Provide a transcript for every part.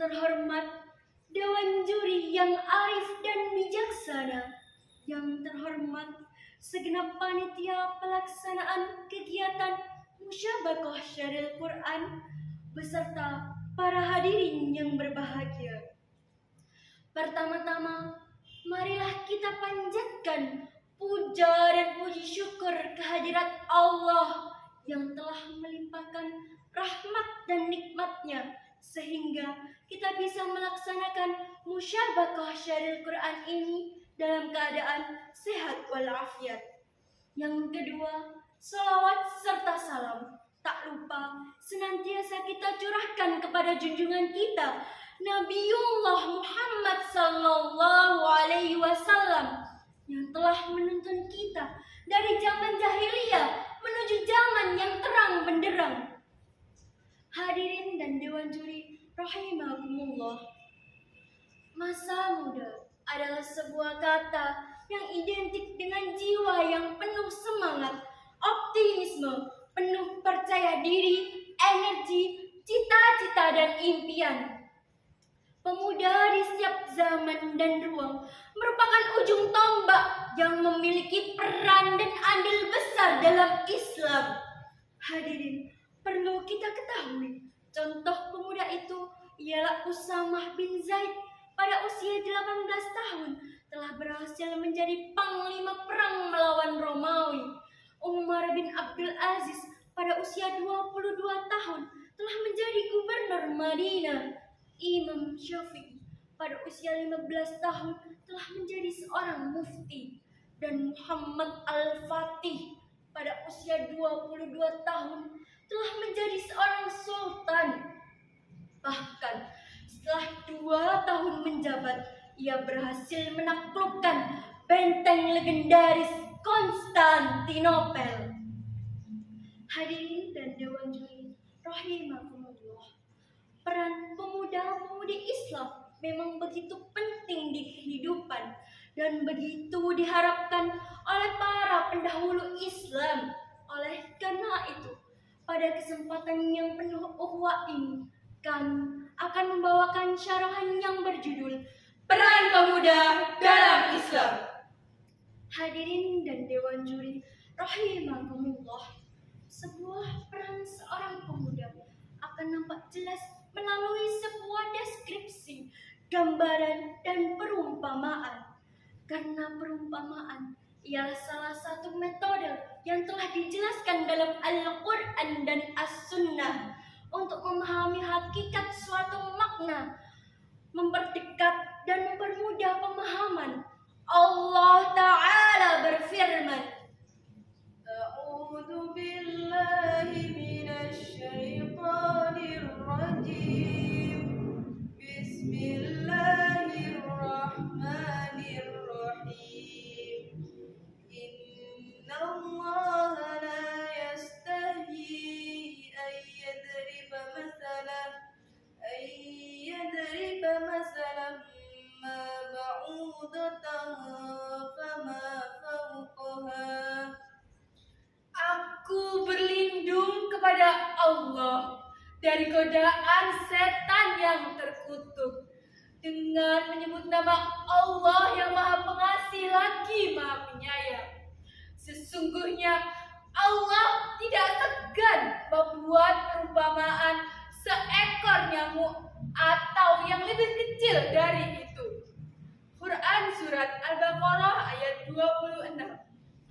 terhormat, Dewan Juri yang arif dan bijaksana, yang terhormat segenap panitia pelaksanaan kegiatan Musyabaqah Syaril Quran beserta para hadirin yang berbahagia. Pertama-tama, marilah kita panjatkan puja dan puji syukur kehadirat Allah yang telah melimpahkan rahmat dan nikmatnya sehingga kita bisa melaksanakan Musyabaqah Syaril Quran ini dalam keadaan sehat walafiat. Yang kedua, salawat serta salam tak lupa senantiasa kita curahkan kepada junjungan kita Nabiullah Muhammad sallallahu alaihi wasallam yang telah menuntun kita dari zaman jahiliyah menuju zaman yang terang benderang. Hadirin dan Dewan Juri rahimakumullah, masa muda adalah sebuah kata yang identik dengan jiwa yang penuh semangat, optimisme, penuh percaya diri, energi, cita-cita dan impian. Pemuda di setiap zaman dan ruang merupakan ujung tombak yang memiliki peran dan andil besar dalam Islam. Hadirin, perlu kita ketahui, contoh pemuda itu ialah Usamah bin Zaid pada usia 18 tahun telah berhasil menjadi panglima perang melawan Romawi. Umar bin Abdul Aziz pada usia 22 tahun telah menjadi gubernur Madinah. Imam Syafi'i pada usia 15 tahun telah menjadi seorang mufti. Dan Muhammad Al-Fatih pada usia 22 tahun telah menjadi seorang sultan. Bahkan setelah 2 tahun menjabat, ia berhasil menaklukkan benteng legendaris Konstantinopel. Hadirin dan Dewan Juri rahimakumullah, peran pemuda-pemudi Islam memang begitu penting di kehidupan dan begitu diharapkan oleh para pendahulu Islam. Oleh karena itu, pada kesempatan yang penuh ukhuwah ini, kami akan membawakan syarahan yang berjudul Peran Pemuda dalam Islam. Hadirin dan Dewan Juri rahimakumullah, sebuah peran seorang pemuda akan nampak jelas melalui sebuah deskripsi, gambaran, dan perumpamaan. Karena perumpamaan ialah salah satu metode yang telah dijelaskan dalam Al-Quran dan As-Sunnah untuk memahami hakikat suatu makna, memperdekat dan mempermudah pemahaman. Allah Ta'ala berfirman, A'udzu billahi minasy syaithanir rajim. Bismillahirrahmanirrahim. Innallaha la yastahyi ayyadriba masalan ma ba'udatan fama fawqaha. Aku berlindung kepada Allah dari godaan setan yang terkutuk dengan menyebut nama Allah yang Maha Pengasih lagi Maha Penyayang. Sesungguhnya Allah tidak segan membuat perumpamaan seekor nyamuk atau yang lebih kecil dari itu. Quran Surat Al-Baqarah ayat 26.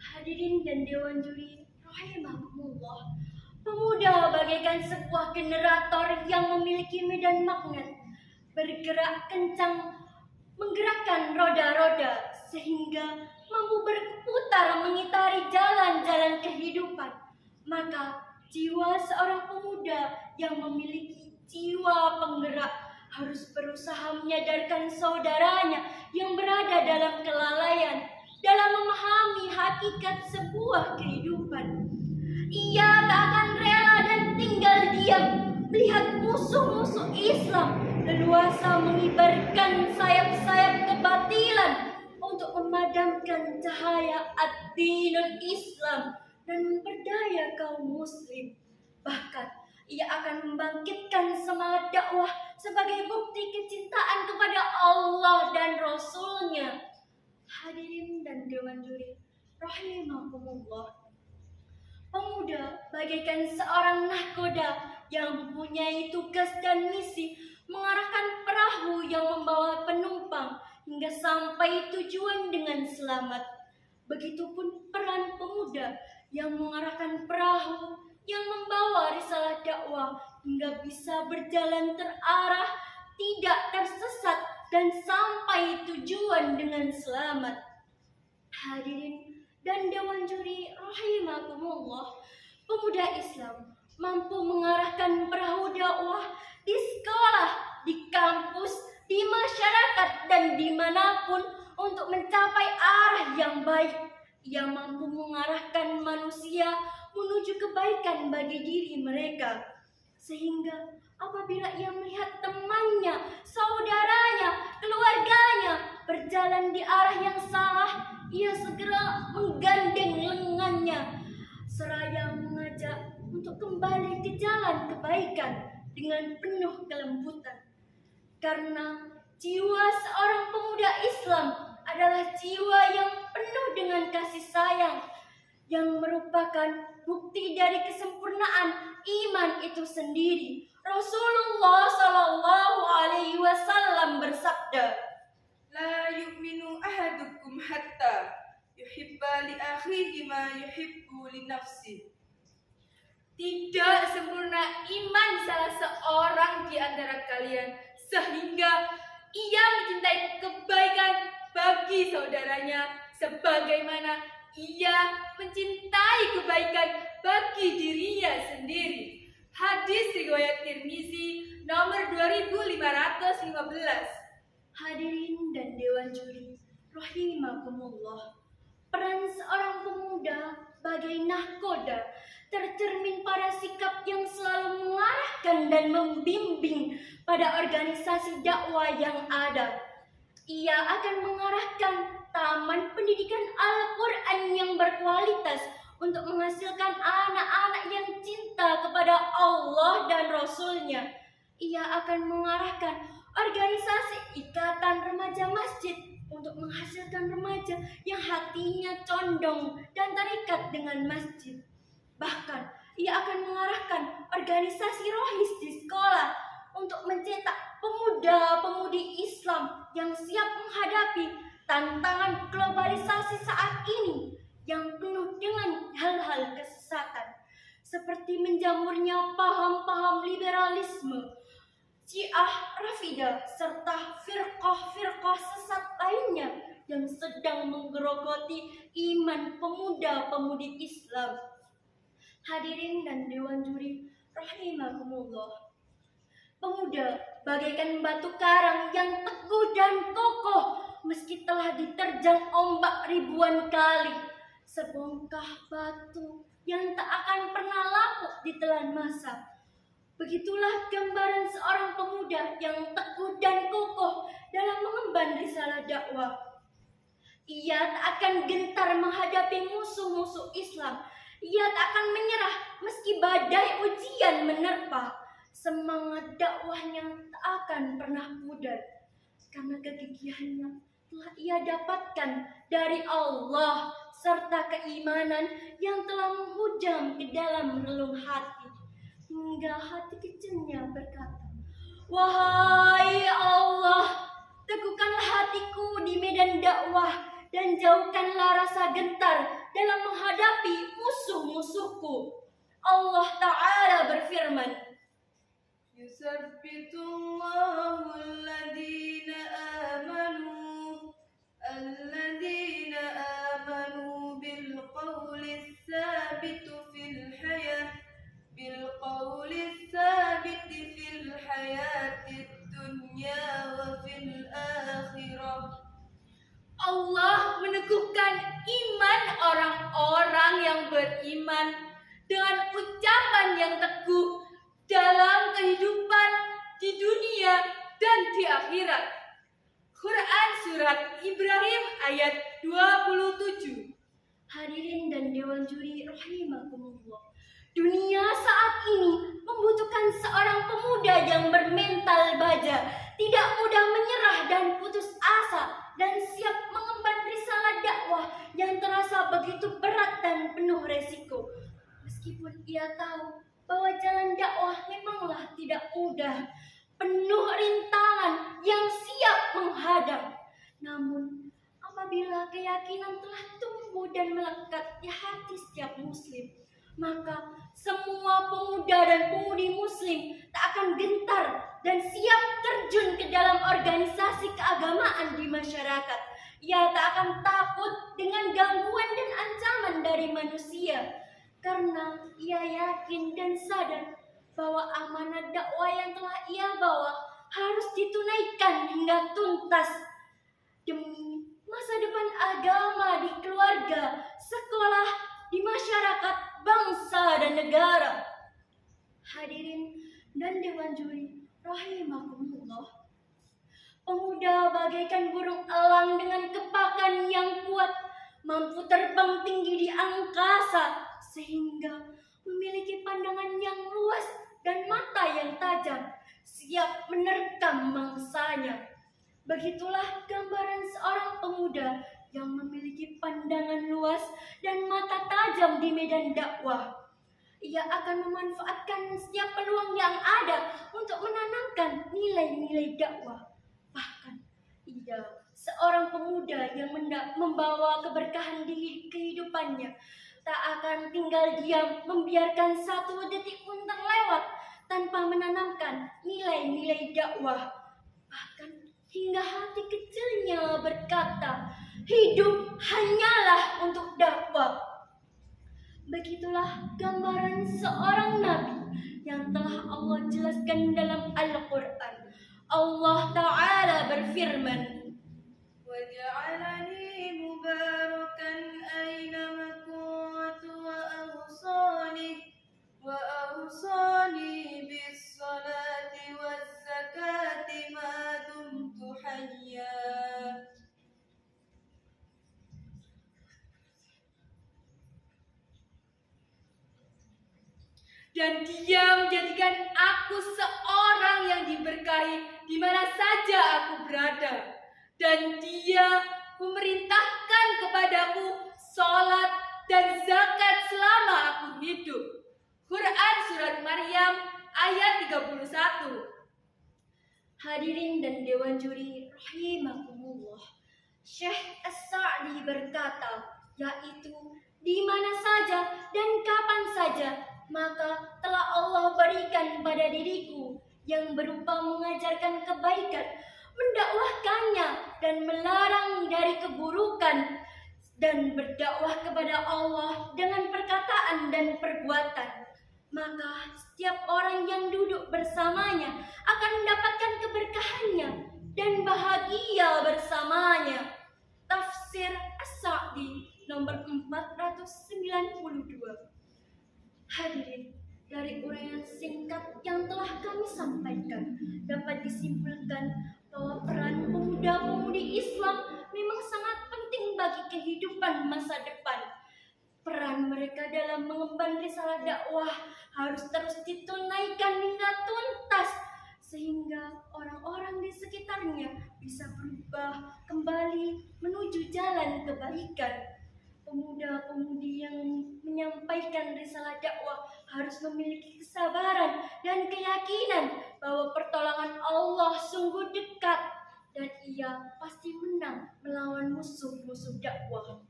Hadirin dan Dewan Juri rahimakumullah, pemuda bagaikan sebuah generator yang memiliki medan magnet, bergerak kencang, menggerakkan roda-roda sehingga mampu berputar mengitari jalan-jalan kehidupan. Maka jiwa seorang pemuda yang memiliki jiwa penggerak harus berusaha menyadarkan saudaranya yang berada dalam kelalaian dalam memahami hakikat sebuah kehidupan. Ia tak akan rela dan tinggal diam melihat musuh-musuh Islam leluasa mengibarkan sayap-sayap kebatilan untuk memadamkan cahaya ad-dinul Islam dan memperdaya kaum muslim. Bahkan ia akan membangkitkan semangat dakwah sebagai bukti kecintaan kepada Allah dan Rasul-Nya. Hadirin dan dewan juri rahimakumullah. Pemuda bagaikan seorang nahkoda yang mempunyai tugas dan misi mengarahkan perahu yang membawa penumpang hingga sampai tujuan dengan selamat. Begitupun peran pemuda yang mengarahkan perahu yang membawa risalah dakwah hingga bisa berjalan terarah, tidak tersesat, dan sampai tujuan dengan selamat. Hadirin dan dewan juri rahimakumullah, pemuda Islam mampu mengarahkan perahu dakwah di sekolah, di kampus, di masyarakat, dan dimanapun untuk mencapai arah yang baik. Ia mampu mengarahkan manusia menuju kebaikan bagi diri mereka. Sehingga apabila ia melihat temannya, saudaranya, keluarganya berjalan di arah yang salah, ia segera menggandeng lengannya seraya mengajak untuk kembali ke jalan kebaikan dengan penuh kelembutan. Karena jiwa seorang pemuda Islam adalah jiwa yang penuh dengan kasih sayang, yang merupakan bukti dari kesempurnaan iman itu sendiri. Rasulullah Shallallahu Alaihi Wasallam bersabda, "La yu'minu ahadukum hatta yuhibba li akhihi ma yuhibbu li nafsi." Tidak sempurna iman salah seorang di antara kalian sehingga ia mencintai kebaikan bagi saudaranya sebagaimana ia mencintai kebaikan bagi dirinya sendiri. Hadis riwayat Tirmizi nomor 2515. Hadirin dan dewan juri rahimakumullah, peran seorang pemuda bagai nahkoda tercermin pada sikap yang selalu mengarahkan dan membimbing pada organisasi dakwah yang ada. Ia akan mengarahkan taman pendidikan Al-Quran yang berkualitas untuk menghasilkan anak-anak yang cinta kepada Allah dan Rasul-Nya. Ia akan mengarahkan organisasi Ikatan Remaja Masjid untuk menghasilkan remaja yang hatinya condong dan terikat dengan masjid. Bahkan, ia akan mengarahkan organisasi rohis di sekolah untuk mencetak pemuda-pemudi Islam yang siap menghadapi tantangan globalisasi saat ini yang penuh dengan hal-hal kesesatan, seperti menjamurnya paham-paham liberalisme, Syiah, Rafidah, serta firqah-firqah sesat lainnya yang sedang menggerogoti iman pemuda-pemudi Islam. Hadirin dan dewan juri rahimakumullah, pemuda bagaikan batu karang yang teguh dan kokoh meski telah diterjang ombak ribuan kali, sebongkah batu yang tak akan pernah lapuk ditelan masa. Begitulah gambaran seorang pemuda yang teguh dan kokoh dalam mengemban risalah dakwah. Ia tak akan gentar menghadapi musuh-musuh Islam. Ia tak akan menyerah meski badai ujian menerpa. Semangat dakwahnya tak akan pernah pudar, karena kegigihannya telah ia dapatkan dari Allah serta keimanan yang telah menghujam ke dalam relung hati. Hingga hati kecilnya berkata, "Wahai Allah, teguhkanlah hatiku di medan dakwah dan jauhkanlah rasa gentar dalam menghadapi musuh-musuhku." Allah Ta'ala berfirman, "Yusabbitullahu alladhina amanu bil qawli tsabitu fil hayatid dunya wa fil akhirah." Allah meneguhkan iman orang-orang yang beriman dengan ucapan yang teguh dalam kehidupan di dunia dan di akhirat. Quran Surat Ibrahim ayat 27. Hadirin dan dewan juri rahimakumullah, dunia saat ini membutuhkan keyakinan telah tumbuh dan melekat di hati setiap muslim, maka semua pemuda dan pemudi muslim tak akan gentar dan siap terjun ke dalam organisasi keagamaan di masyarakat. Ia tak akan takut dengan gangguan dan ancaman dari manusia, karena ia yakin dan sadar bahwa amanat dakwah yang telah ia bawa harus ditunaikan hingga tuntas demi masa depan agama di keluarga, sekolah, di masyarakat, bangsa, dan negara. Hadirin dan dewan juri rahimakumullah, pemuda bagaikan burung elang dengan kepakan yang kuat, mampu terbang tinggi di angkasa sehingga memiliki pandangan yang luas dan mata yang tajam, siap menerkam mangsanya. Begitulah gambaran seorang pemuda yang memiliki pandangan luas dan mata tajam di medan dakwah. Ia akan memanfaatkan setiap peluang yang ada untuk menanamkan nilai-nilai dakwah. Bahkan ia seorang pemuda yang membawa keberkahan di kehidupannya, tak akan tinggal diam membiarkan satu detik pun terlewat tanpa menanamkan nilai-nilai dakwah. Bahkan hingga hati kecilnya berkata, hidup hanyalah untuk dakwah. Begitulah gambaran seorang nabi yang telah Allah jelaskan dalam Al-Quran. Allah Ta'ala berfirman, وَجَعَلَنِي مُبَارَكًا أَيْنَمَا كُنتُ وَأَوْصَانِي بِالصَّلَاةِ وَالزَّكَاةِ مَا دُمْتُ حَيًّا. Dan Dia menjadikan aku seorang yang diberkahi di mana saja aku berada. Dan Dia memerintahkan kepadaku sholat dan zakat selama aku hidup. Quran Surat Maryam ayat 31. Hadirin dan dewan juri rahimakumullah, Syekh As-Sa'di berkata, yaitu di mana saja dan kapan saja, maka telah Allah berikan pada diriku yang berupa mengajarkan kebaikan, mendakwahkannya dan melarang dari keburukan, dan berdakwah kepada Allah dengan perkataan dan perbuatan. Maka setiap orang yang duduk bersamanya akan mendapatkan keberkahannya dan bahagia bersamanya. Tafsir As-Sa'di nomor 492. Hadirin, dari uraian singkat yang telah kami sampaikan, dapat disimpulkan bahwa peran pemuda-pemudi Islam memang sangat penting bagi kehidupan masa depan. Peran mereka dalam mengemban risalah dakwah harus terus ditunaikan hingga tuntas, sehingga orang-orang di sekitarnya bisa berubah kembali menuju jalan kebaikan. Pemuda-pemudi yang menyampaikan risalah dakwah harus memiliki kesabaran dan keyakinan bahwa pertolongan Allah sungguh dekat dan ia pasti menang melawan musuh-musuh dakwah.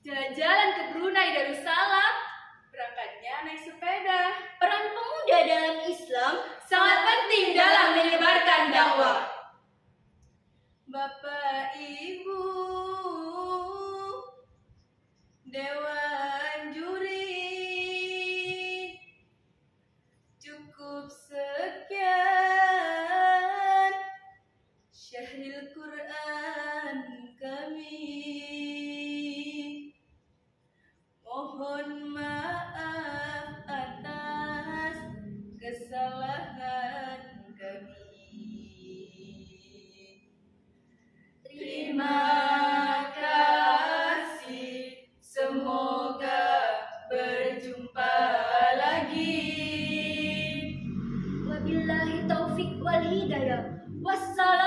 Jalan-jalan ke Brunei Darussalam, berangkatnya naik sepeda. Peran pemuda dalam Islam Sangat penting dalam menyebarkan dakwah. Bapak Ibu Dewan Juri, cukup sekian Syahril Quran kami. Mohon maaf atas kesalahan kami. Terima kasih. Semoga berjumpa lagi. Wabillahi taufik wal hidayah. Wassalam.